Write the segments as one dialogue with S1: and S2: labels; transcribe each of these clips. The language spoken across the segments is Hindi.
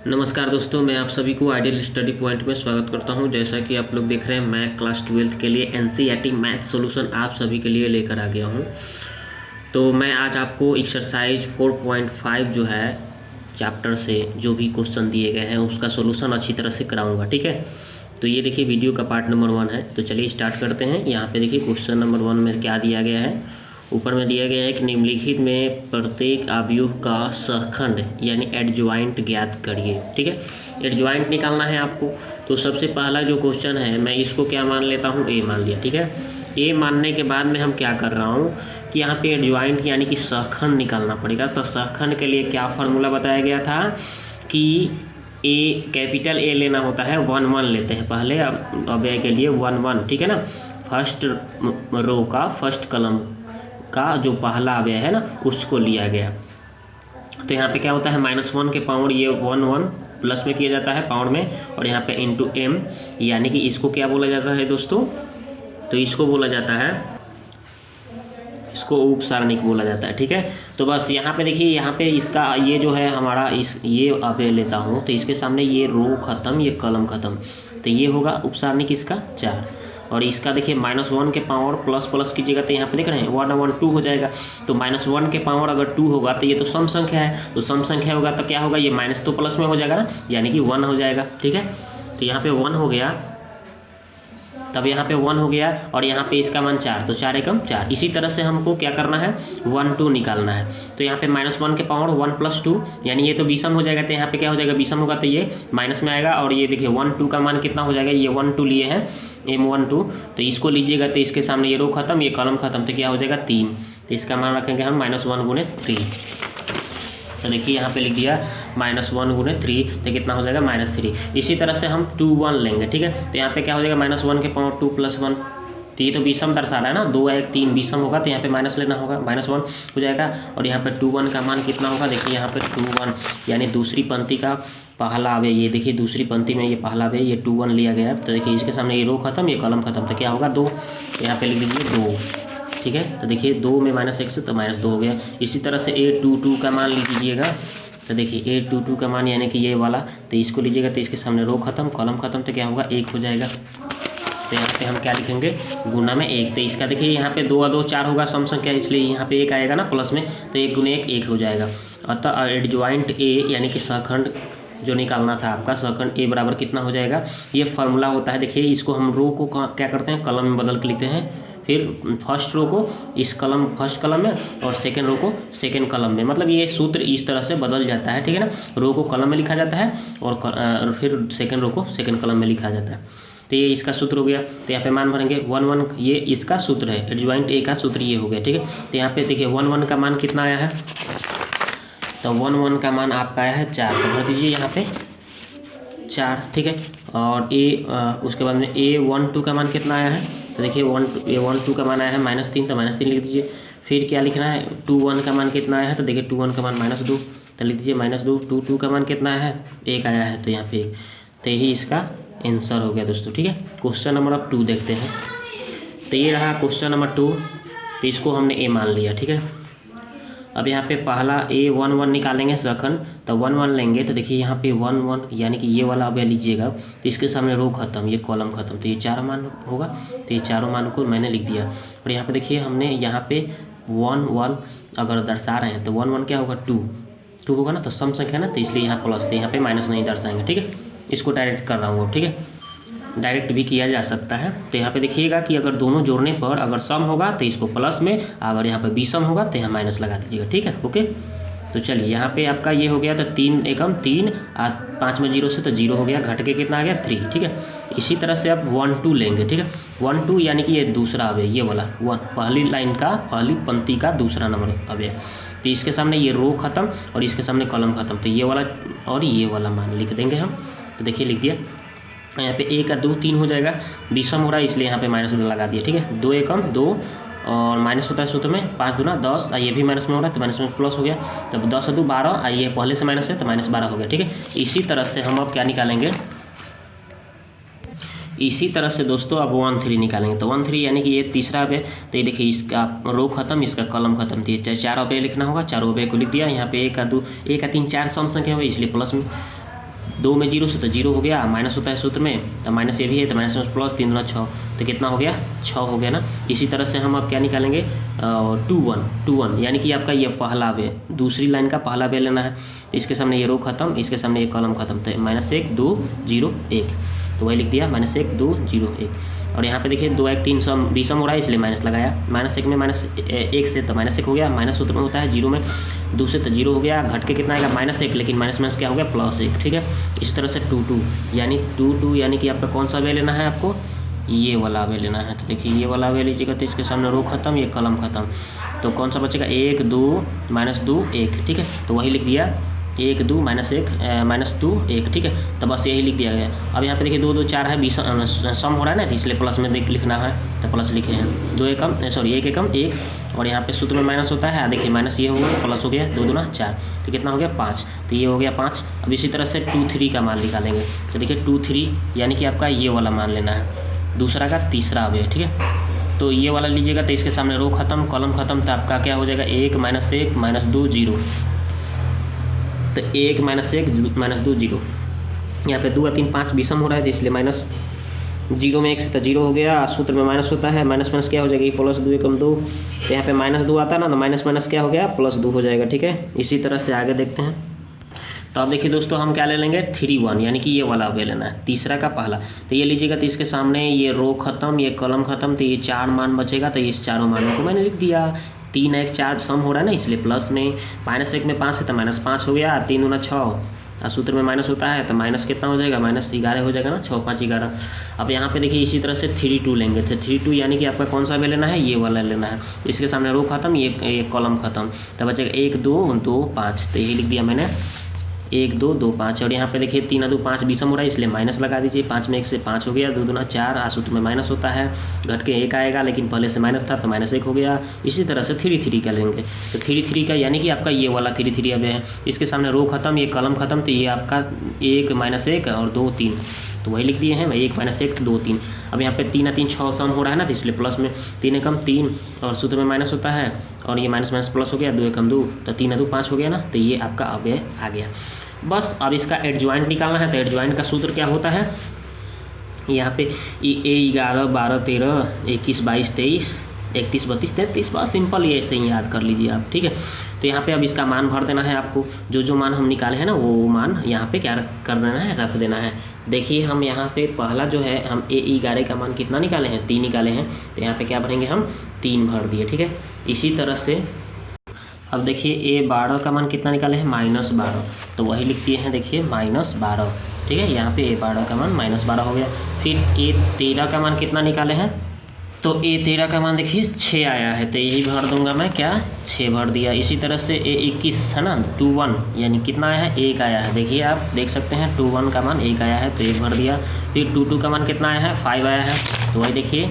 S1: नमस्कार दोस्तों, मैं आप सभी को आइडियल स्टडी पॉइंट में स्वागत करता हूं। जैसा कि आप लोग देख रहे हैं, मैं क्लास 12th के लिए एनसीईआरटी मैथ सॉल्यूशन आप सभी के लिए लेकर आ गया हूं। तो मैं आज आपको एक्सरसाइज 4.5 जो है चैप्टर से जो भी क्वेश्चन दिए गए हैं उसका सॉल्यूशन अच्छी तरह से कराऊंगा। ठीक है, तो ये देखिए वीडियो का पार्ट नंबर 1 है। तो चलिए स्टार्ट करते हैं। यहाँ पे देखिए क्वेश्चन नंबर 1 में क्या दिया गया है। ऊपर में दिया गया है कि निम्नलिखित में प्रत्येक अवयव का सहखंड यानी एडजॉइंट ज्ञात करिए। ठीक है, एडजॉइंट निकालना है आपको। तो सबसे पहला जो क्वेश्चन है, मैं इसको क्या मान लेता हूँ, ए मान लिया। ठीक है, ए मानने के बाद में हम क्या कर रहा हूँ कि यहाँ पे एडजॉइंट यानी कि सहखंड निकालना पड़ेगा। तो सहखंड के लिए क्या फार्मूला बताया गया था कि ए कैपिटल ए लेना होता है, 1 1 लेते हैं पहले अव्यय के लिए 1 1। ठीक है ना, फर्स्ट रो का फर्स्ट कॉलम का जो पहला अव्यय है ना उसको लिया गया। तो यहाँ पे क्या होता है, -1 के पावर ये 1 1 प्लस में किया जाता है पावर में, और यहाँ पे इंटू m, यानी कि इसको क्या बोला जाता है दोस्तों, तो इसको बोला जाता है, इसको उप सारणिक बोला जाता है। ठीक है, तो बस यहाँ पे देखिए, यहाँ पे इसका ये जो है हमारा ये अव्यय लेता हूँ तो इसके सामने ये रो खत्म, ये कॉलम खत्म, तो ये होगा उप सारणिक इसका 4। और इसका देखिए -1 के पावर प्लस प्लस कीजिएगा तो यहाँ पे देख रहे हैं 1 1 2 हो जाएगा। तो -1 के पावर अगर 2 होगा तो ये तो सम संख्या है, तो सम संख्या होगा तो क्या होगा, ये माइनस तो प्लस में हो जाएगा ना, यानी कि 1 हो जाएगा। ठीक है, तो यहाँ पे 1 हो गया, तब यहाँ पे 1 हो गया, और यहाँ पे इसका मान 4, तो 4 एकम 4। इसी तरह से हमको क्या करना है, 1 2 निकालना है। तो यहाँ पे -1 के पावर 1 + 2, यानी ये तो विषम हो जाएगा, तो यहाँ पे क्या हो जाएगा, विषम होगा तो ये माइनस में आएगा। और ये देखिए 1 2 का मान कितना हो जाएगा, ये 1 2 लिए हैं m1 2, तो इसको लीजिएगा तो इसके सामने ये रो खत्म, ये कॉलम खत्म, तो क्या हो जाएगा 3। तो इसका मान रखेंगे हम -1 × 3। तो देखिए यहाँ पे लिख दिया -1 × 3, तो कितना हो जाएगा -3। इसी तरह से हम 2 1 लेंगे। ठीक है, तो यहाँ पे क्या हो जाएगा, -1 के पावर 2 + 1, तो ये तो विषम दर्शा रहा है ना, 2 1 3 विषम होगा, तो यहाँ पे माइनस लेना होगा, -1 हो जाएगा। और यहाँ पे 2 1 का मान कितना होगा, देखिए यहाँ पे 2 1 यानी दूसरी पंक्ति का पहला अव्यय, ये देखिए दूसरी पंक्ति में ये पहला अव्यय ये 2 1 लिया गया है। तो देखिए इसके सामने ये रो खत्म, ये कॉलम खत्म, तो क्या होगा 2, तो यहाँ पे लिख दीजिए 2। ठीक है, तो देखिए 2 में -1 से तो -2 हो गया। इसी तरह से A22 का मान लिख लीजिएगा, तो देखिए A22 का मान यानी कि ये वाला, तो इसको लीजिएगा तो इसके सामने रो खत्म कॉलम खत्म, तो क्या होगा 1 हो जाएगा। तो यहाँ पे हम क्या लिखेंगे, गुना में 1। तो इसका देखिए यहाँ पे 2 2 4 होगा सम संख्या, इसलिए यहाँ पे 1 आएगा ना प्लस में, तो 1 × 1 1 हो जाएगा। अतः एडजॉइंट ए यानी कि सहखंड जो निकालना था आपका, सहखंड ए बराबर कितना हो जाएगा, ये फार्मूला होता है। देखिए इसको हम रो को क्या करते हैं, कलम में बदल के लिखते हैं, फिर फर्स्ट रो को इस कलम फर्स्ट कलम में और सेकंड रो को सेकंड कलम में, मतलब ये सूत्र इस तरह से बदल जाता है। ठीक है ना, रो को कलम में लिखा जाता है और फिर सेकंड रो को सेकंड कलम में लिखा जाता है। तो ये इसका सूत्र हो गया। तो यहाँ पे मान भरेंगे 1 1, ये इसका सूत्र है, एडजॉइंट ए का सूत्र ये हो गया। ठीक है, तो यहाँ पे देखिए 1 1 का मान कितना आया है, तो 1 1 का मान आपका आया है 4, तो भर दीजिए यहाँ पे 4। ठीक है, और उसके बाद में A12 का मान कितना आया है, तो देखिए A12 का मान आया है -3, तो -3 लिख दीजिए। फिर क्या लिखना है, 2 1 का मान कितना आया है, तो देखिए 2 1 का मान -2, तो लिख दीजिए -2। 2 2 का मान कितना आया है, 1 आया है, तो यहाँ पे 1, तो यही इसका आंसर हो गया दोस्तों। ठीक है, क्वेश्चन नंबर अब 2 देखते हैं। तो ये रहा क्वेश्चन नंबर 2, तो इसको हमने ए मान लिया। ठीक है, अब यहाँ पे पहला A1 1 निकालेंगे सहखंड, तो 1 1 लेंगे, तो देखिए यहाँ पे 1 1 यानी कि ये वाला अव्यय लीजिएगा, तो इसके सामने रो खत्म, ये कॉलम खत्म, तो ये 4 मान होगा, तो ये चारों मान को मैंने लिख दिया। और यहाँ पे देखिए हमने यहाँ पे 1 1 अगर दर्शा रहे हैं तो 1 1 क्या होगा, 2 होगा ना, तो सम संख्या ना, तो इसलिए यहाँ प्लस, तो यहाँ पे माइनस नहीं दर्शाएंगे। ठीक है, इसको डायरेक्ट कर रहा हूँ। ठीक है, डायरेक्ट भी किया जा सकता है। तो यहाँ पे देखिएगा कि अगर दोनों जोड़ने पर अगर सम होगा तो इसको प्लस में, अगर यहाँ पे विषम होगा तो यहाँ माइनस लगा दीजिएगा। ठीक है, ओके। तो चलिए यहाँ पे आपका ये हो गया, तो 3 एकम 3 और 5 में 0 से तो 0 हो गया, घट के कितना आ गया 3। ठीक है, इसी तरह से आप 1 2 लेंगे। ठीक है, 1 2 यानी कि ये दूसरा अव्यय, ये वाला 1 पहली लाइन का पहली पंक्ति का दूसरा नंबर अव्यय, तो इसके सामने ये रो खत्म और इसके सामने कॉलम खत्म, तो ये वाला और ये वाला मान लिख देंगे हम। तो देखिए लिख दिया, यहाँ पे 1 और 2 3 हो जाएगा, विषम हो रहा है इसलिए यहाँ पे माइनस लगा दिया। ठीक है, 2 एकम 2 और माइनस होता है सूत्र में 5 दूना 10, ये भी माइनस में हो रहा है तो माइनस में प्लस हो गया, तब 10 और 2 12, ये पहले से माइनस है तो -12 हो गया। ठीक है, इसी तरह से हम अब क्या निकालेंगे, इसी तरह से दोस्तों अब 1 3 निकालेंगे। तो 1 3 यानी कि ये तीसरा अव्यय, तो ये देखिए इसका रो खत्म, इसका कॉलम खत्म, तो ये 4 अव्यय लिखना होगा, 4 अव्यय को लिख दिया। यहाँ पे 1 और 2 1 और 3 4 सम संख्या हुई इसलिए प्लस में, 2 में 0 से तो 0 हो गया, माइनस होता है सूत्र में, तो माइनस ये भी है तो माइनस में प्लस, 3 दूना 6, तो कितना हो गया 6 हो गया ना। इसी तरह से हम अब क्या निकालेंगे 2 1 यानी कि आपका ये पहला वे, दूसरी लाइन का पहला वे लेना है। तो इसके सामने ये रो खत्म, इसके सामने ये कॉलम खत्म, तो -1 2 0 1, तो वही लिख दिया -1 2 0 1। और यहाँ पे देखिए 2 1 3 सम विषम हो रहा है इसलिए माइनस लगाया, -1 में -1 से तो -1 हो गया, माइनस सूत्र में होता है 0 में 2 से तो 0 हो गया, घट के कितना आएगा -1, लेकिन माइनस क्या हो गया +1, ठीक है। इस तरह से 2 2 यानी कि आपका कौन सा वे लेना है, आपको ये वाला वे लेना है। तो देखिए ये वाला वे लीजिएगा, तो इसके सामने रो खत्म, ये कलम खत्म, तो कौन सा बचेगा 1 2 -2 1, ठीक है। तो वही लिख दिया 1 2 -2 1, ठीक है। तो बस यही लिख दिया गया। अब यहाँ पे देखिए 2 2 4 है, सम हो रहा है ना, तो इसलिए प्लस में लिखना है, तो प्लस लिखे हैं। 1 एकम 1, और यहाँ पे सूत्र में माइनस होता है, देखिए माइनस ये हो गया, प्लस हो गया, 2 दूना 4, तो कितना हो गया 5, तो ये हो गया 5। अब इसी तरह से 2 3 का मान निकालेंगे, तो देखिए 2 3 यानी कि आपका ये वाला मान लेना है, दूसरा का तीसरा अवयव, ठीक है। तो ये वाला लीजिएगा, तो इसके सामने रो खत्म, कॉलम खत्म, तो आपका क्या हो जाएगा 1 -2 0, तो 1 -2 0। यहाँ पे 2 और 3 5 विषम हो रहा है, तो इसलिए -0 में 1 से तो 0 हो गया, सूत्र में माइनस होता है, माइनस क्या हो जाएगा +2 एकम 2, तो यहाँ पे -2 आता है ना, तो माइनस क्या हो गया +2 हो जाएगा, ठीक है। इसी तरह से आगे देखते हैं। तो अब देखिए दोस्तों हम क्या ले लेंगे 3 1 यानी कि ये वाला वे लेना है, तीसरा का पहला, तो ये लीजिएगा, तो इसके सामने ये रो खत्म, ये कॉलम खत्म, तो ये 4 मान बचेगा, तो इस चारों मानों को मैंने लिख दिया। 3 1 4 सम हो रहा है ना, इसलिए प्लस में, -1 में 5 है तो -5 हो गया, 3 दूना 6, और सूत्र में माइनस होता है, तो माइनस कितना हो जाएगा -11 हो जाएगा ना, 6 5 11। अब यहाँ पे देखिए इसी तरह से 3 2 लेंगे, तो 3 2 यानी कि आपका कौन सा वे लेना है, ये वाला लेना है। इसके सामने रो खत्म, ये कॉलम खत्म, तो बचेगा 1 2 2 5, तो यही लिख दिया मैंने 1 2 2 5। और यहाँ पे देखिए 3 2 5 विषम हो रहा है, इसलिए माइनस लगा दीजिए, 5 में 1 से 5 हो गया, 2 दूना 4, सूत्र में माइनस होता है, घट के 1 आएगा, लेकिन पहले से माइनस था तो -1 हो गया। इसी तरह से 3 3 का लेंगे, तो 3 3 का यानी कि आपका ये वाला 3 3 अब है, इसके सामने रो खत्म, ये कलम खत्म, तो ये आपका 1 -1 और 2 3, तो वही लिख दिए हैं 1 -1 2 3। अब यहाँ पे 3 3 6 सम हो रहा है ना, तो इसलिए प्लस में 3 एकम 3, और सूत्र में माइनस होता है, और ये माइनस प्लस हो गया, 2 एकम 2, तो 3 2 5 हो गया ना, तो ये आपका अवयव आ गया। बस अब इसका एडजॉइंट निकालना है, तो एडजॉइंट का सूत्र क्या होता है, यहाँ पे ए 11 12 13 21 22 23 31 32 33, बस सिंपल ये ऐसे ही याद कर लीजिए आप, ठीक है। तो यहाँ पे अब इसका मान भर देना है आपको, जो मान हम निकाले हैं ना वो मान यहाँ पे क्या कर देना है, रख देना है। देखिए हम यहाँ पे पहला जो है हम ए 11 का मान कितना निकाले हैं, 3 निकाले हैं, तो यहाँ पे क्या भरेंगे हम 3 भर दिए, ठीक है। इसी तरह से अब देखिए ए 12 का मान कितना निकाले हैं -12, तो वही लिख दिए हैं, देखिए -12, ठीक है। यहाँ पे ए 12 का मान -12 हो गया। फिर ए 13 का मान कितना निकाले हैं, तो ए 13 का मान देखिए 6 आया है, तो यही भर दूंगा मैं, क्या 6 भर दिया। इसी तरह से ए 21 है ना 2 1 यानी कितना आया है 1 आया है, देखिए आप देख सकते हैं 2 1 का मान 1 आया है, तो 1 भर दिया। फिर 2 2 का मान कितना आया है 5 आया है, तो वही देखिए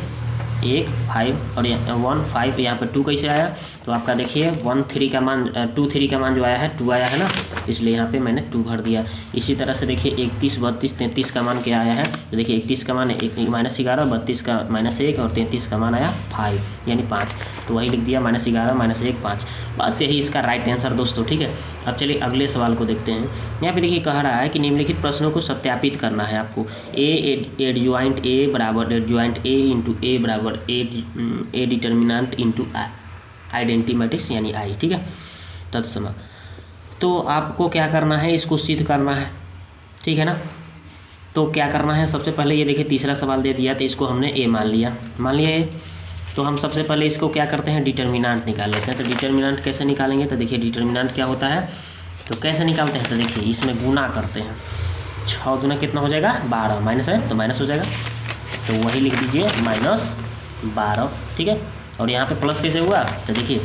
S1: 1 5 और 1 5, यहाँ पे 2 कैसे आया, तो आपका देखिए 1 3 का मान 2 3 का मान जो आया है 2 आया है ना, इसलिए यहाँ पे मैंने 2 भर दिया। इसी तरह से देखिए 31 32 33 का मान क्या आया है, तो देखिए 31 का मान -11, 32 का -1 और 33 का मान आया 5 यानी 5, तो वही लिख दिया -11 -1 5। बस यही इसका राइट आंसर दोस्तों, ठीक है। अब चलिए अगले सवाल को देखते हैं। यहाँ पे देखिए कह रहा है कि निम्नलिखित प्रश्नों को सत्यापित करना है आपको। एडजॉइंट ए बराबर एडजॉइंट ए इंटू ए बराबर ए डिटर्मिनेंट इंटू आइडेंटिटी मैट्रिक्स यानी आई, ठीक है, तत्सम। तो आपको क्या करना है, इसको सिद्ध करना है, ठीक है ना। तो क्या करना है, सबसे पहले ये देखिए तीसरा सवाल दे दिया, तो इसको हमने ए मान लिया ए, तो हम सबसे पहले इसको क्या करते हैं, डिटर्मिनेंट निकाल लेते हैं। तो डिटर्मिनेंट कैसे निकालेंगे, तो देखिए डिटर्मिनेंट क्या होता है, तो कैसे निकालते हैं, तो देखिए इसमें गुना करते हैं, 6 दूना कितना हो जाएगा 12, माइनस है तो माइनस हो जाएगा, तो वही लिख दीजिए -12, ठीक है। और यहाँ पे प्लस कैसे हुआ, तो देखिए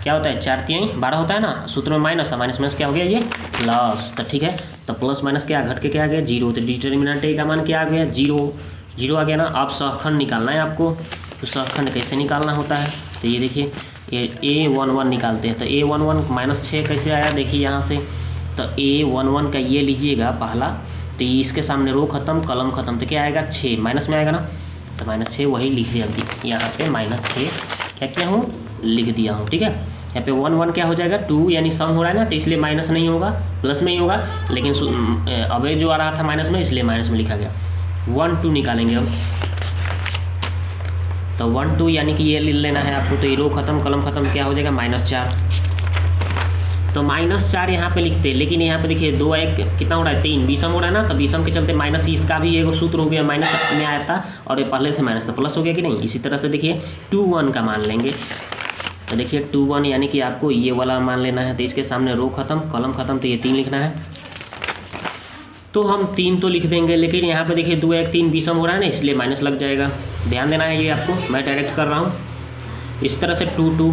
S1: क्या होता है 4 3 12 होता है ना, सूत्र में माइनस है, माइनस क्या हो गया ये प्लस, तो ठीक है। तो प्लस माइनस क्या घट के क्या आ गया 0, तो डिटर्मिनेंट ए का मान क्या आ गया 0 आ गया ना। अब सहखंड निकालना है आपको, तो सहखंड कैसे निकालना होता है, तो ये देखिए A11 निकालते हैं, तो A11 -6 कैसे आया, देखिए यहाँ से, तो A11 का ये लीजिएगा पहला, तो इसके सामने रो खत्म कलम खत्म, तो क्या आएगा 6 माइनस में आएगा ना, तो -6 वही लिख दिया यहाँ पे -6 क्या किया हूँ लिख दिया हूँ, ठीक है। यहाँ पे 1 1 क्या हो जाएगा 2, यानी सम हो रहा है ना, तो इसलिए माइनस नहीं होगा, प्लस में ही होगा, लेकिन अबे जो आ रहा था माइनस में, इसलिए माइनस में लिखा गया। 1 2 निकालेंगे अब, तो 1 2 यानी कि ये ले लेना है आपको, तो ये रो खत्म कलम खत्म, क्या हो जाएगा -4। तो -4 यहाँ पे लिखते हैं, लेकिन यहाँ पे देखिए 2 1 कितना हो रहा है 3, विषम हो रहा है ना, तो विषम के चलते माइनस इसका भी एक सूत्र हो गया, माइनस में आया था और ये पहले से माइनस था, प्लस हो गया कि नहीं। इसी तरह से देखिए 2 1 का मान लेंगे, तो देखिए 2 1 यानी कि आपको ये वाला मान लेना है, तो इसके सामने रो खत्म कलम खत्म, तो ये 3 लिखना है, तो हम 3 तो लिख देंगे, लेकिन यहाँ पे देखिए 2 1 3 विषम हो रहा है ना, इसलिए माइनस लग जाएगा, ध्यान देना है ये आपको, मैं डायरेक्ट कर रहा हूँ। इस तरह से 2 2,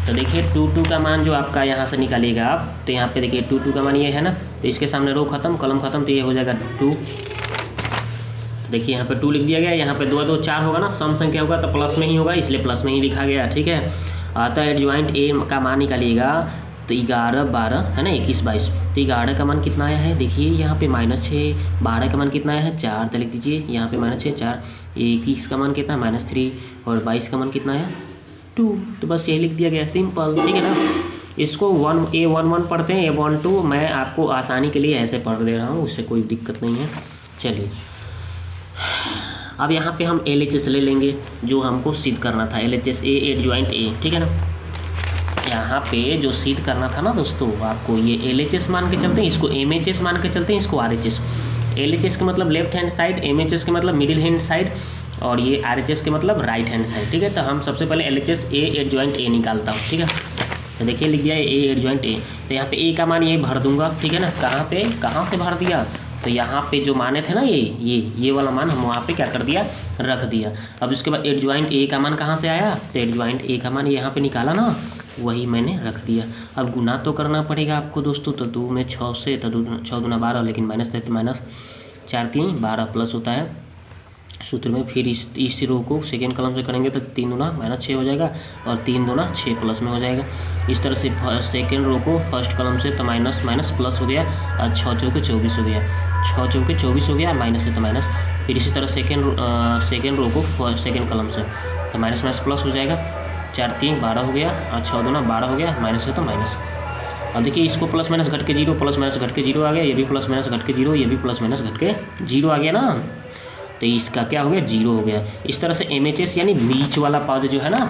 S1: तो देखिए 2 2 का मान जो आपका यहाँ से निकालिएगा आप, तो यहाँ पे देखिए 2 2 का मान ये है ना, तो इसके सामने रो खत्म कलम खत्म, तो ये हो जाएगा 2। तो देखिए यहाँ पे 2 लिख दिया गया, यहाँ पे 2 2 4 होगा ना, सम संख्या होगा तो प्लस में ही होगा, इसलिए प्लस में ही लिखा गया, ठीक है। आता है एडजॉइंट ए का मान निकालिएगा, तो 11 12 है ना, 21 22, तो 11 का मान कितना आया है, देखिए यहाँ पे -6, 12 का मान कितना आया है 4, तो लिख दीजिए यहाँ पे -6 4, 21 का मान कितना -3 और 22 का मान कितना है 2, तो बस यही लिख दिया गया, सिंपल, ठीक है ना। इसको 1 पढ़ते हैं, A1 2 मैं आपको आसानी के लिए ऐसे पढ़ दे रहा हूँ, उससे कोई दिक्कत नहीं है। चलिए अब यहाँ पे हम LHS ले लेंगे, जो हमको सिद्ध करना था, LHS A एडजॉइंट A, ठीक है ना। यहाँ पे जो सिद्ध करना था ना दोस्तों आपको, ये LHS मान के चलते हैं, इसको MHS मान के चलते हैं, इसको RHS। LHS का मतलब लेफ्ट हैंड साइड, MHS का मतलब मिडिल हैंड साइड, और ये RHS के मतलब राइट हैंड साइड, ठीक है। तो हम सबसे पहले LHS A एडजॉइंट A निकालता हूँ, ठीक है। तो देखिए लिख दिया है A एडजॉइंट A, तो यहाँ पे A का मान ये भर दूंगा, ठीक है ना। कहाँ से भर दिया, तो यहाँ पे जो माने थे ना ये वाला मान हम वहाँ पे क्या कर दिया, रख दिया। अब इसके बाद एडजॉइंट A का मान कहाँ से आया, तो एडजॉइंट A का मान यहाँ पे निकाला ना, वही मैंने रख दिया। अब गुना तो करना पड़ेगा आपको दोस्तों, तो 2 में 6 से, तो 6 दूना 12, लेकिन माइनस है तो -4 3 12 प्लस होता है सूत्र में। फिर इस रो को सेकेंड कलम से करेंगे तो 3 दूना -6 हो जाएगा, और 3 दूना 6 प्लस में हो जाएगा। इस तरह से सेकेंड रो को फर्स्ट कलम से तो माइनस माइनस प्लस हो गया, और 6 चौके 24 हो गया, 6 चौके 24 हो गया, माइनस है तो माइनस। फिर इसी तरह सेकेंड रो को सेकेंड कलम से तो माइनस माइनस प्लस हो जाएगा, 4 3 12 हो गया, और 6 दूना 12 हो गया, माइनस है तो माइनस। अब देखिए इसको प्लस माइनस घट के 0, प्लस माइनस घट के 0 आ गया, ये भी प्लस माइनस घट के 0, ये भी प्लस माइनस घट के 0 आ गया ना, तो इसका क्या हो गया 0 हो गया। इस तरह से MHS यानी बीच वाला पद जो है ना,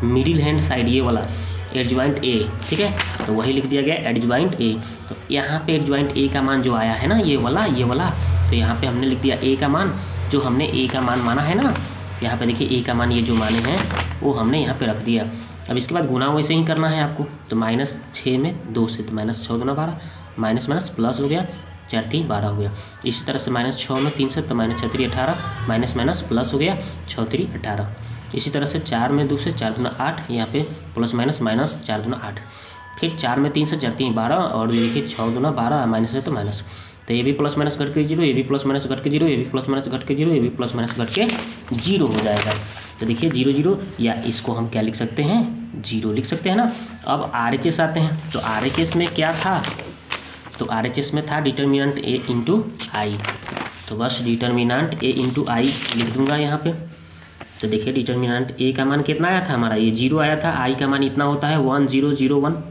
S1: मिडिल हैंड साइड, ये वाला एडजॉइंट A, ठीक है, तो वही लिख दिया गया एडजॉइंट A। तो यहाँ पे एडजॉइंट A का मान जो आया है ना, ये वाला, तो यहाँ पे हमने लिख दिया A का मान, जो हमने A का मान माना है ना, यहाँ पे देखिए A का मान ये जो माने हैं वो हमने यहाँ पे रख दिया। अब इसके बाद गुना वैसे ही करना है आपको, तो -6 में 2 से, तो -6 दूना 12, माइनस माइनस प्लस हो गया, 4 3 12 हो गया। इसी तरह से -6 में 3 से, तो -6 3 18, माइनस माइनस प्लस हो गया, 6 3 18। इसी तरह से 4 में 2 से, 4 दूना 8, यहाँ पे प्लस माइनस माइनस 4 दूना 8। फिर 4 में 3 से, 4 3 12, और ये देखिए 6 दूना 12, माइनस है तो माइनस, तो ये भी प्लस माइनस घट के 0, ये भी प्लस माइनस घट के 0, ये भी प्लस माइनस घट के 0, ये भी प्लस माइनस घट के 0 हो जाएगा। तो देखिए 0 0, या इसको हम क्या लिख सकते हैं 0 लिख सकते हैं ना। अब RHS आते हैं, तो RHS में क्या था, तो RHS में था डिटर्मिनेंट A इंटू आई, तो बस डिटर्मिनेंट A इंटू आई लिख दूंगा यहाँ पे। तो देखिए डिटर्मिनेंट A का मान कितना आया था हमारा, ये 0 आया था, I का मान इतना होता है 1 0 0 1,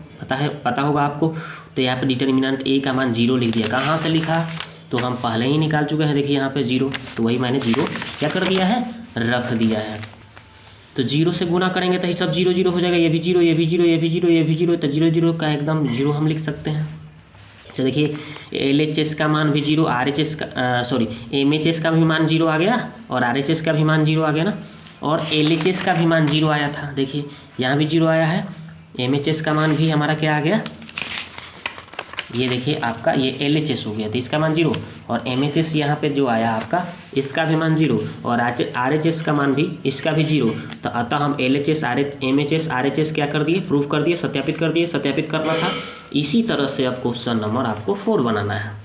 S1: पता होगा आपको। तो यहाँ पे डिटर्मिनेंट A का मान 0 लिख दिया। कहाँ से लिखा, तो हम पहले ही निकाल चुके हैं, देखिए यहाँ पे 0, तो वही मैंने 0 क्या कर दिया है, रख दिया है। तो 0 से गुना करेंगे तो ये सब 0 0 हो जाएगा, ये भी 0 ये भी 0 ये भी 0 ये भी 0, तो 0 0 का एकदम 0 हम लिख सकते हैं। तो देखिए LHS का मान भी 0, RHS का MHS का भी मान 0 आ गया, और RHS का भी मान 0 आ गया ना, और LHS का भी मान 0 आया था, देखिए यहाँ भी 0 आया है। MHS का मान भी हमारा क्या आ गया, ये देखिए आपका ये LHS हो गया, तो इसका मान 0, और MHS यहाँ पे जो आया आपका, इसका भी मान 0, और RHS का मान भी, इसका भी 0। तो अतः हम LHS MHS RHS क्या कर दिए, प्रूफ कर दिए, सत्यापित कर दिए, सत्यापित करना था। इसी तरह से अब क्वेश्चन नंबर आपको 4 बनाना है।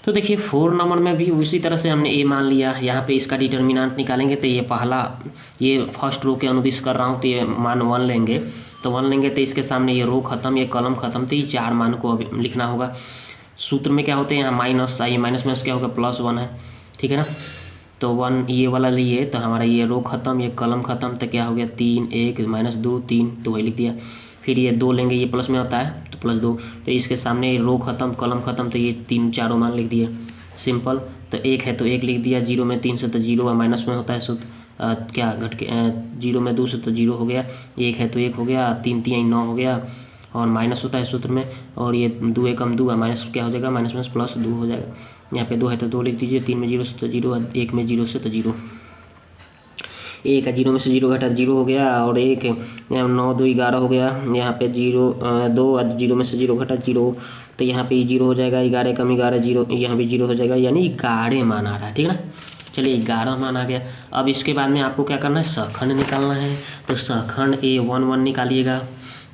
S1: तो देखिए 4 नंबर में भी उसी तरह से हमने A मान लिया, यहाँ पे इसका डिटर्मिनेंट निकालेंगे, तो ये फर्स्ट रो के अनुदिश कर रहा हूँ, तो ये मान 1 लेंगे, तो 1 लेंगे तो इसके सामने ये रो खत्म, ये कॉलम खत्म, तो ये 4 मान को अभी लिखना होगा। सूत्र में क्या होते हैं, यहाँ माइनस, आइए माइनस माइनस क्या होगा, +1 है, ठीक है ना। तो 1 ये वाला लिए तो हमारा ये रो ख़त्म, ये कॉलम ख़त्म, तो क्या हो गया 3 1 -2 3, तो वही लिख दिया। फिर ये 2 लेंगे, ये प्लस में होता है तो +2, तो इसके सामने रो ख़त्म कॉलम ख़त्म, तो ये 3 चारों मान लिख दिए सिंपल। तो 1 है तो 1 लिख दिया, 0 में 3 से तो 0 और माइनस में होता है सूत्र क्या घट के 0 में 2 से तो 0 हो गया, 1 है तो 1 हो गया, 3 3 9 हो गया और माइनस होता है सूत्र में, और ये 2 1 कम 2 और माइनस क्या हो जाएगा, माइनस में +2 हो जाएगा। यहाँ पे 2 है तो 2 लिख दीजिए, 3 में 0 से तो 0, 1 में 0 से तो 0, 1 है 0 में से 0 घटा 0 हो गया, और 1 9 2 11 हो गया, यहाँ पे 0 2 0 में से 0 घटा 0, तो यहाँ पे 0 हो जाएगा, 11 कम 11 0, यहाँ भी 0 हो जाएगा, यानी 11 मान आ रहा है, ठीक है ना। चलिए 11 मान आ गया। अब इसके बाद में आपको क्या करना है, सखंड निकालना है, तो सखंड A1 1 निकालिएगा,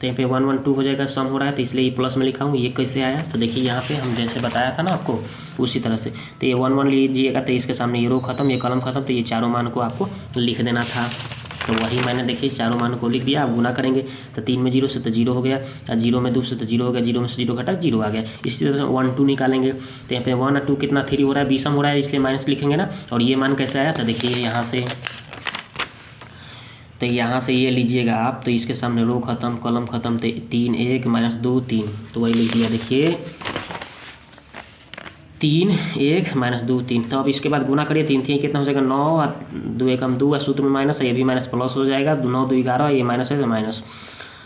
S1: तो यहाँ पे 1 1 2 हो जाएगा, सम हो रहा है तो इसलिए ये प्लस में लिखा हूँ। ये कैसे आया, तो देखिए यहाँ पे हम जैसे बताया था ना आपको उसी तरह से, तो ये 1 1 लीजिएगा, तो इसके सामने ये रो खत्म, ये कॉलम खत्म, तो ये चारों मान को आपको लिख देना था। तो वही मैंने देखिए चारों मान को लिख दिया। आप गुना करेंगे तो 3 में 0 से तो 0 हो गया, और 0 में 2 से तो 0 हो गया, 0 में से 0 घटा 0 आ गया। इसी तरह 1 2 निकालेंगे, तो यहाँ पे 1 और 2 कितना 3 हो रहा है, विषम हो रहा है, इसलिए माइनस लिखेंगे ना। और ये मान कैसे आया, तो देखिए यहाँ से, तो यहाँ से ये लीजिएगा आप, तो इसके सामने रो खत्म कॉलम खत्म, तो 3 1 -2 3, तो वही लिख दिया देखिए 3 1 -2 3। तो अब इसके बाद गुना करिए, 3 3 कितना हो जाएगा 9, 2 1 2 है, सूत्र में माइनस है, ये भी माइनस प्लस हो जाएगा, 9 2 11, ये माइनस है तो माइनस।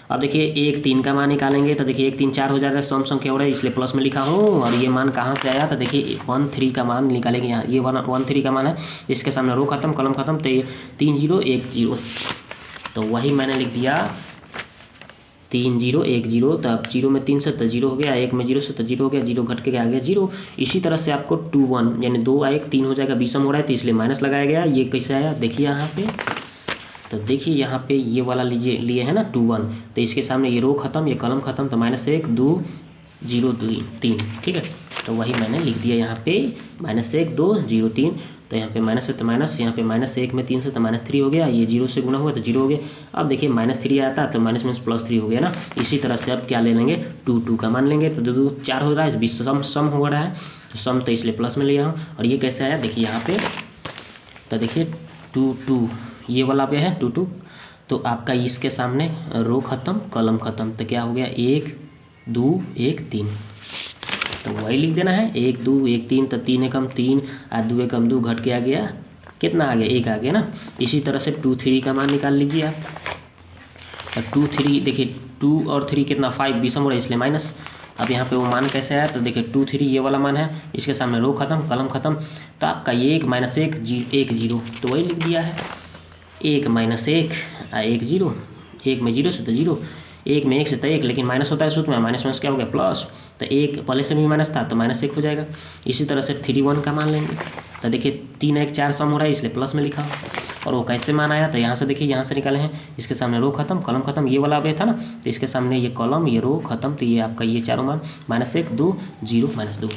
S1: अब देखिए 1 3 का मान निकालेंगे, तो देखिए 1 3 4 हो जाएगा, सम संख्या हो रहा है इसलिए प्लस में लिखा हूँ। और ये मान कहाँ से आया, तो देखिए 1 3 का मान निकालेंगे, यहाँ ये 1 3 का मान है, इसके सामने रो खत्म कॉलम खत्म, तो ये 3 0 1 0, तो वही मैंने लिख दिया 3 0 1 0। तो अब 0 में 3 से तो 0 हो गया, 1 में 0 से तो 0 हो गया, 0 घट के आ गया 0। इसी तरह से आपको 2 1 यानी 2 1 3 हो जाएगा, विषम हो रहा है तो इसलिए माइनस लगाया गया। ये कैसे आया देखिए यहाँ पे, तो देखिए यहाँ पे ये वाला लीजिए लिए है ना 2 1, तो इसके सामने ये रो खत्म ये कॉलम खत्म, तो -1 2 0 2 3, ठीक है। तो वही मैंने लिख दिया यहाँ पे -1 2 0 3, तो यहाँ पे माइनस है तो माइनस, यहाँ पे -1 में 3 से तो -3 हो गया, ये 0 से गुना हुआ तो 0 हो गया। अब देखिए -3 आता तो माइनस में +3 हो गया ना। इसी तरह से अब क्या ले लेंगे, 2 2 का मान लेंगे, तो 2 2 4 हो रहा है, सम हो रहा है, तो सम तो इसलिए प्लस में लिया हूँ। और ये कैसे आया देखिए यहाँ पे, तो देखिए 2 2 ये वाला पे है 2 2, तो आपका इसके सामने रो खत्म कॉलम खत्म, तो क्या हो गया 1 2 1 3, तो वही लिख देना है 1 2 1 3, तो 3 एकम 3 और 2 एकम 2 घट के आ गया कितना आ गया 1 आ गया ना। इसी तरह से 2 3 का मान निकाल लीजिए आप, तो 2 3 देखिए 2 और 3 कितना 5 विषम हो रहा है इसलिए माइनस। अब यहाँ पे वो मान कैसे आया, तो देखिए 2 3 ये वाला मान है, इसके सामने रो खत्म कॉलम खत्म, तो आपका 1 -1 0, तो वही लिख दिया है 1 -1 1 0, 1 में 0 से तो 0, 1 में 1 से तो 1, लेकिन माइनस होता है सूत्र में, माइनस में क्या हो गया प्लस, तो 1 पहले से भी माइनस था तो -1 हो जाएगा। इसी तरह से 3 1 का मान लेंगे, तो देखिए 3 1 4 सम हो रहा है इसलिए प्लस में लिखा। और वो कैसे मान आया, तो यहाँ से देखिए यहाँ से निकाले हैं, इसके सामने रो खत्म कॉलम खत्म, ये वाला अब था ना, तो इसके सामने ये कॉलम ये रो खत्म, तो ये आपका ये चारों मान -1 2 0 -2,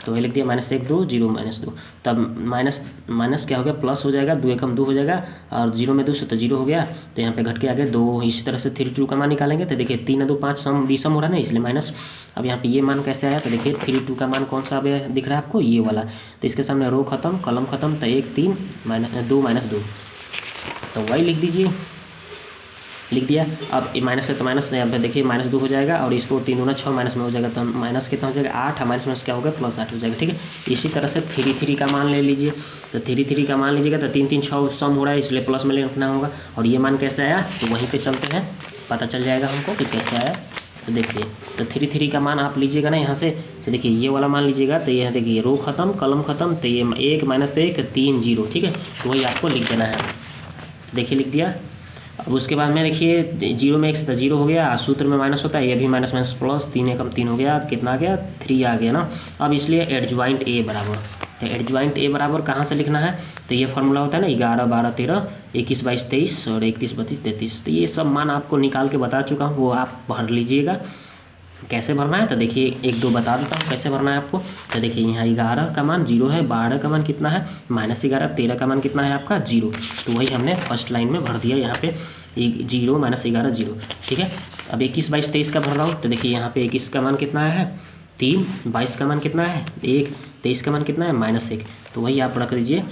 S1: तो ये लिख दिया -1 2 0 -2। तब माइनस क्या हो गया प्लस हो जाएगा, 2 एकम 2 हो जाएगा, और 0 में 2 से तो 0 हो गया, तो यहाँ पे घट के आ गया 2। इसी तरह से 3 2 का मान निकालेंगे, तो देखिए 3 2 5 सम विषम हो रहा है ना इसलिए माइनस। अब यहाँ पे ये मान कैसे आया, तो देखिए 3 2 का मान कौन सा दिख रहा है आपको, ये वाला, तो इसके सामने रो खत्म कॉलम खत्म, तो 1 3 2 -2, तो वही लिख दीजिए, लिख दिया। अब माइनस है तो माइनस, यहाँ पे देखिए -2 हो जाएगा, और इसको 3 दूना 6 माइनस में हो जाएगा, तो माइनस कितना हो जाएगा 8, माइनस में क्या होगा +8 हो जाएगा, ठीक है। इसी तरह से 3 3 का मान ले लीजिए, तो 3 3 का मान लीजिएगा, तो 3 3 6 सम हो रहा है इसलिए प्लस में लिखना होगा। और ये मान कैसे आया, तो वहीं पे चलते हैं पता चल जाएगा हमको कि कैसे आया। तो देखिए तो 3 3 का मान आप लीजिएगा ना यहाँ से, तो देखिए ये वाला मान लीजिएगा, तो ये देखिए रो खत्म कॉलम खत्म, तो ये 1 -1 3 0, ठीक है, तो वही आपको लिख देना है। देखिए लिख दिया। अब उसके बाद में देखिए 0 में 1 से तो 0 हो गया, सूत्र में माइनस होता है, ये भी माइनस प्लस, 3 एकम 3 हो गया, कितना आ गया 3 आ गया ना। अब इसलिए एडजॉइंट ए बराबर, तो एडजॉइंट ए बराबर कहाँ से लिखना है, तो ये फार्मूला होता है ना 11 12 13 21 22 23 और 31 32 33, तो ये सब मान आपको निकाल के बता चुका हूँ, वो आप भर लीजिएगा। कैसे भरना है, तो देखिए 1 2 बता देता हूँ कैसे भरना है आपको। तो देखिए यहाँ 11 का मान 0 है, 12 का मान कितना है -11, 13 का मान कितना है आपका 0, तो वही हमने फर्स्ट लाइन में भर दिया यहाँ पे 0 -11 0, ठीक है। अब 21 22 23 का भर रहा हूँ, तो देखिए यहाँ पे 21 का मान कितना है 3, 22 का मान कितना है 1, 23 का मान कितना है -1, तो वही आप रख दीजिए।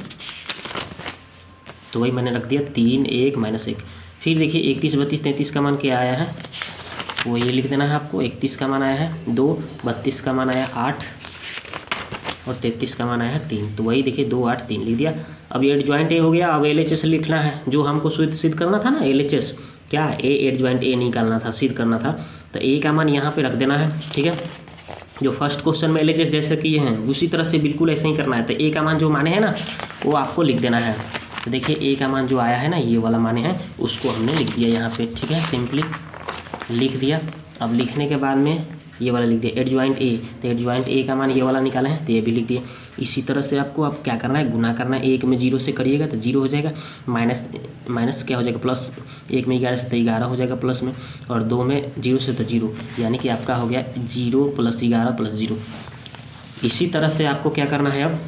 S1: तो वही मैंने रख दिया 3 1 -1। फिर देखिए 31 32 33 का मान क्या आया है, वो ये लिख देना है आपको। 31 का मान आया है 2, 32 का मान आया 8 और 33 का मान आया है 3। तो वही देखिए 2 8 3 लिख दिया। अब ये एडजॉइंट ए हो गया। अब LHS लिखना है, जो हमको सिद्ध करना था ना। LHS क्या, ए एडजॉइंट ए निकालना था, सिद्ध करना था। तो ए का मान यहाँ पे रख देना है, ठीक है। जो फर्स्ट क्वेश्चन में LHS जैसे किए हैं उसी तरह से बिल्कुल ऐसे ही करना है। तो ए का मान जो माने है ना वो आपको लिख देना है। तो देखिए ए का मान जो आया है ना, ये वाला माने है, उसको हमने लिख दिया यहाँ पे, ठीक है। सिंपली लिख दिया। अब लिखने के बाद में ये वाला लिख दिया एडजॉइंट ए। तो एडजॉइंट ए का मान ये वाला निकाला है, तो ये भी लिख दिया। इसी तरह से आपको अब क्या करना है, गुना करना है। 1 में 0 से करिएगा तो 0 हो जाएगा, माइनस क्या हो जाएगा प्लस। 1 में 11 से तो 11 हो जाएगा प्लस में, और 2 में 0 से तो 0, यानी कि आपका हो गया 0 + 11 + 0। इसी तरह से आपको क्या करना है, अब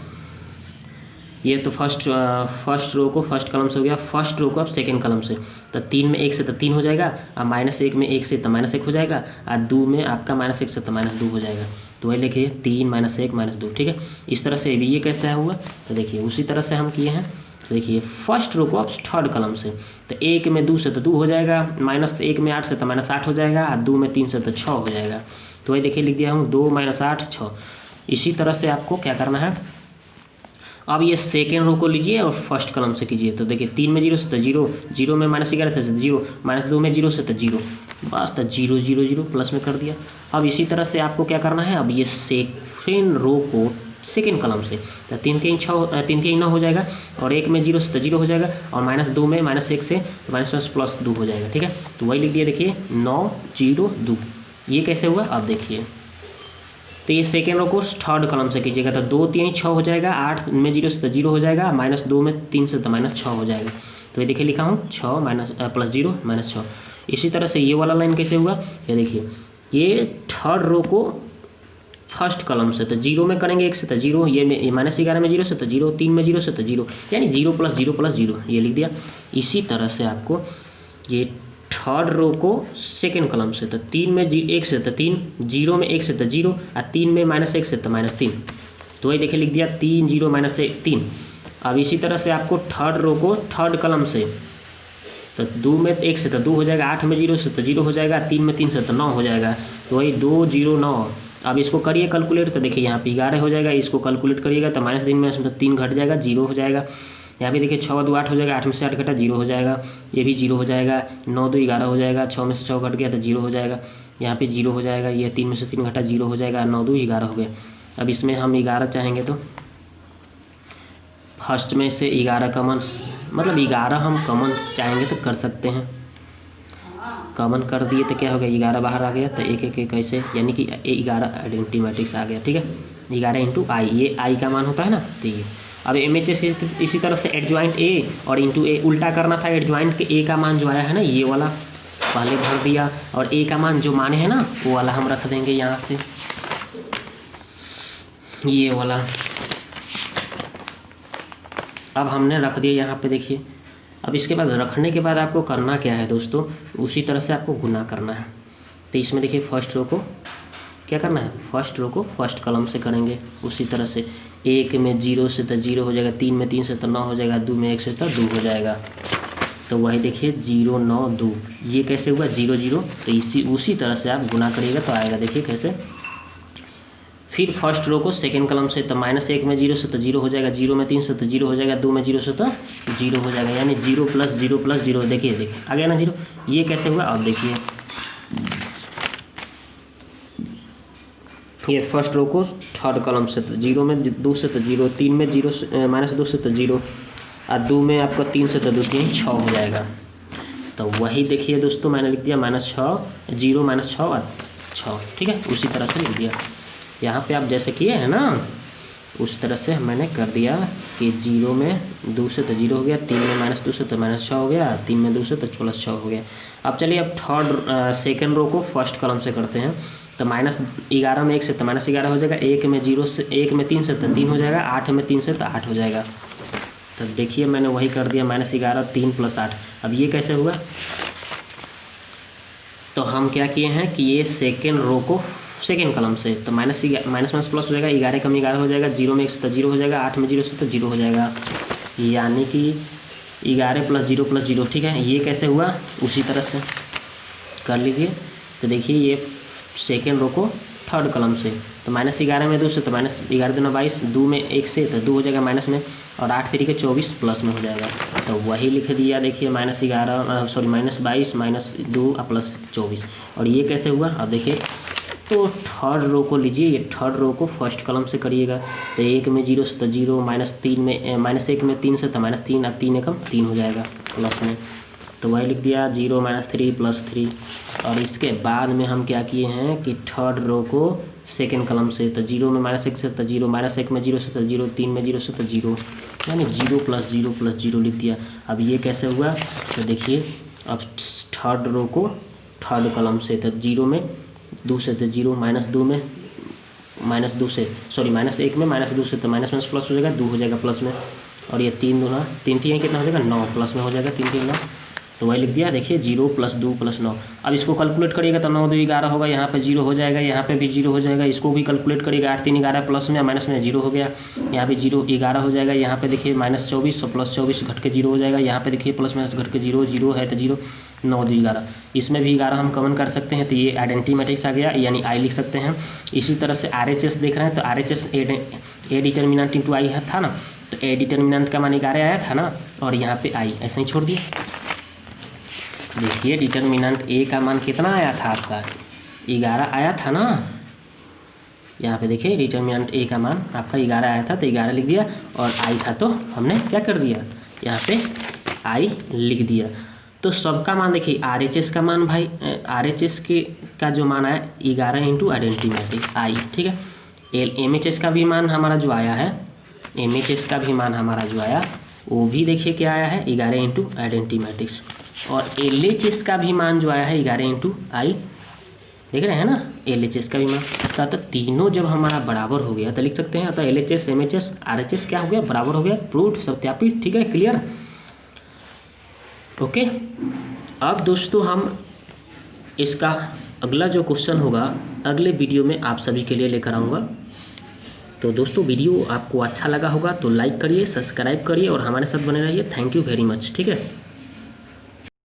S1: ये तो फर्स्ट रो को फर्स्ट कलम से हो गया। फर्स्ट रो को अब सेकंड कलम से। तो 3 में 1 से तो 3 हो जाएगा, और -1 में 1 से तो -1 हो जाएगा, और 2 में आपका -1 से तो -2 हो जाएगा। तो वही लिखिए 3 -1 -2, ठीक है। इस तरह से भी ये कैसे हुआ, तो देखिए उसी तरह से हम किए हैं। तो देखिए फर्स्ट रो को अब थर्ड कलम से। तो 1 में 2 से तो 2 हो जाएगा, -1 में 8 से तो -8 हो जाएगा, और 2 में 3 से तो 6 हो जाएगा। तो वही देखिए लिख दिया हूँ 2 - 8 6। इसी तरह से आपको क्या करना है, अब ये सेकेंड रो को लीजिए और फर्स्ट कलम से कीजिए। तो देखिए 3 में 0 से तो 0, 0 में -11 से 0, -2 में 0 से तो 0, बस तो 0 0 0 प्लस में कर दिया। अब इसी तरह से आपको क्या करना है, अब ये सेकेंड रो को सेकेंड कलम से। तो 3 3 6 3 3 9 हो जाएगा, और 1 में 0 से तो 0 हो जाएगा, और -2 में -1 से -+2 हो जाएगा, ठीक है। तो वही लिख दिया देखिए 9 0 2। ये कैसे हुआ अब देखिए। तो ये सेकेंड रो को थर्ड कलम से कीजिएगा। तो 2 3 6 हो जाएगा, 8 में 0 से तो 0 हो जाएगा, -2 में 3 से तो -6 हो जाएगा। तो ये देखिए लिखा हूँ 6 +0 -6। इसी तरह से ये वाला लाइन कैसे हुआ, ये देखिए ये थर्ड रो को फर्स्ट कलम से। तो 0 में करेंगे 1 से तो 0, ये -11 में 0 से तो 0, 3 में 0 से तो 0, यानी 0 + 0 + 0, ये लिख दिया। इसी तरह से आपको ये थर्ड रो को सेकेंड कलम से। तो 3 में 1 से तो 3, 0 में 1 से तो 0, और 3 में -1 से तो -3। तो वही देखिए लिख दिया 3 0 -3। अब इसी तरह से आपको थर्ड रो को थर्ड कलम से। तो 2 में 1 से तो 2 हो जाएगा, 8 में 0 से तो 0 हो जाएगा, 3 में 3 से तो 9 हो जाएगा। तो वही 2 0 9। अब इसको करिए कैलकुलेट। तो देखिए यहाँ पे 11 हो जाएगा, इसको कैलकुलेट करिएगा तो -3 में 3 घट जाएगा, 0 हो जाएगा। यहाँ पे देखिए 6 2 8 हो जाएगा, 8 में से 8 घटा 0 हो जाएगा, ये भी 0 हो जाएगा। 9 2 11 हो जाएगा, 6 में से 6 घट गया तो 0 हो जाएगा, यहाँ पे 0 हो जाएगा। ये 3 में से 3 घटा 0 हो जाएगा, 9 2 11 हो गया। अब इसमें हम 11 चाहेंगे तो फर्स्ट में से 11 कॉमन, मतलब 11 हम कॉमन चाहेंगे तो कर सकते हैं। कॉमन कर दिए तो क्या हो गया, 11 बाहर आ गया। तो 1 1 1 कैसे, यानी कि 11 आइडेंटिटी मैट्रिक्स आ गया, ठीक है। 11 × I, ये I का मान होता है ना। तो ये अब MHS इसी तरह से एडजॉइंट ए और इंटू ए उल्टा करना था। एडजॉइंट के ए का मान जो आया है ना, ये वाला पहले भर दिया, और ए का मान जो माने है ना वो वाला हम रख देंगे यहाँ से, ये वाला। अब हमने रख दिया यहाँ पे देखिए। अब इसके बाद रखने के बाद आपको करना क्या है दोस्तों, उसी तरह से आपको गुना करना है। तो इसमें देखिए फर्स्ट रो को क्या करना है, फर्स्ट रो को फर्स्ट कलम से करेंगे उसी तरह से। 1 में 0 से तो 0 हो जाएगा, 3 में 3 से तो 9 हो जाएगा, 2 में 1 से तो 2 हो जाएगा। तो वही देखिए 0 9 2, ये कैसे हुआ 0 0। तो उसी तरह से आप गुना करिएगा तो आएगा, देखिए कैसे। फिर फर्स्ट रो को सेकेंड कलम से। तो -1 में 0 से तो 0 हो जाएगा, 0 में 3 से तो 0 हो जाएगा, 2 में 0 से तो 0 हो जाएगा, यानी 0 + 0 + 0। देखिए आ गया ना 0। ये कैसे हुआ अब देखिए, ये फर्स्ट रो को थर्ड कलम से। तो 0 में 2 से तो 0, 3 में 0 से -2 से तो 0, और 2 में आपका 3 से तो 2 3 6 हो जाएगा। तो वही देखिए दोस्तों मैंने लिख दिया -6 0 -6 और 6, ठीक है। उसी तरह से लिख दिया यहाँ पे आप जैसे किए हैं ना, उस तरह से मैंने कर दिया कि 0 में 2 से तो 0 हो गया, 3 में -2 से तो -6 हो गया, 3 में 2 से तो +6 हो गया। अब चलिए अब थर्ड सेकेंड रो को फर्स्ट कलम से करते हैं। तो -11 में 1 से तो -11 हो जाएगा, 1 में 3 से तो 3 हो जाएगा, 8 में 3 से तो 8 हो जाएगा। तो देखिए मैंने वही कर दिया -11 3 + 8। अब ये कैसे हुआ, तो हम क्या किए हैं कि ये सेकेंड रो को सेकेंड कलम से, तो माइनस माइनस प्लस हो जाएगा, 11 कम 11 हो जाएगा, 0 में 1 से तो 0 हो जाएगा, 8 में 0 से तो 0 हो जाएगा, यानी कि 11 + 0 ठीक है। ये कैसे हुआ उसी तरह से कर लीजिए। तो देखिए ये सेकेंड रो को थर्ड कलम से, तो -11 में 2 से, तो -11 दूना 22, 2 में 1 से तो 2 हो जाएगा माइनस में, और 8 3 के 24 प्लस में हो जाएगा। तो वही लिख दिया देखिए -11 सॉरी -22 -2 प्लस 24। और ये कैसे हुआ अब देखिए, तो थर्ड रो को लीजिए, ये थर्ड रो को फर्स्ट कलम से करिएगा। तो 1 में 0 से तो 0, -3 में -1 में 3 से तो -3, अब 3 एकम 3 हो जाएगा प्लस में, तो वही लिख दिया 0 -3 + 3। और इसके बाद में हम क्या किए हैं कि थर्ड रो को सेकेंड कलम से, तो 0 में -1 से तो 0, -1 में 0 से तो 0, 3 में 0 से तो 0, यानी 0 + 0 + 0 लिख दिया। अब ये कैसे हुआ, तो देखिए अब थर्ड रो को थर्ड कलम से, तो 0 में 2 से तो 0, -2 में -2 से सॉरी -1 में -2 से तो माइनस प्लस हो जाएगा, 2 हो जाएगा प्लस में, और ये 3 दूना 3 3 कितना हो जाएगा 9 प्लस में हो जाएगा, 3 3 9, तो वही लिख दिया देखिए 0 + 2 + 9। अब इसको कैलकुलेट करिएगा तो 9 2 11 होगा, यहाँ पे 0 हो जाएगा, यहाँ पे भी 0 हो जाएगा, इसको भी कैलकुलेट करिएगा 8 3 11 प्लस में माइनस में 0 हो गया, यहाँ पे 0 11 हो जाएगा, यहाँ पे देखिए -24 और +24 घट के 0 हो जाएगा, यहाँ पे देखिए प्लस माइनस घट के 0 0 है तो 0, 9 2 11, इसमें भी 11 हम कॉमन कर सकते हैं, तो ये आइडेंटिटी मैट्रिक्स आ गया, यानी आई लिख सकते हैं। इसी तरह से RHS देख रहे हैं, तो RHS ए डिटर्मिनेंट इंटू आई था ना, तो ए डिटर्मिनेंट का मान 11 आया था ना, और यहाँ पे आई ऐसे ही छोड़ दिए। देखिए डिटर्मिनेंट ए का मान कितना आया था आपका 11 आया था ना, यहाँ पे देखिए डिटर्मिनेंट ए का मान आपका 11 आया था, तो 11 लिख दिया, और आई था तो हमने क्या कर दिया यहाँ पे आई लिख दिया। तो सबका मान देखिए RHS का मान भाई RHS का जो मान आया 11 इंटू आइडेंटिटी मैट्रिक्स आई, ठीक है। MHS का भी मान हमारा जो आया है, MHS का भी मान हमारा जो आया वो भी देखिए क्या आया है 11 इंटू आइडेंटिटी मैट्रिक्स, और LHS का भी मान जो आया है 11 इंटू आई, देख रहे हैं ना LHS का भी मान। तो तीनों जब हमारा बराबर हो गया तो लिख सकते हैं, तो LHS MHS RHS क्या हो गया बराबर हो गया, प्रूव्ड सत्यापित, ठीक है, क्लियर, ओके। अब दोस्तों हम इसका अगला जो क्वेश्चन होगा अगले वीडियो में आप सभी के लिए लेकर आऊँगा। तो दोस्तों वीडियो आपको अच्छा लगा होगा तो लाइक करिए, सब्सक्राइब करिए और हमारे साथ बने रहिए। थैंक यू वेरी मच, ठीक है।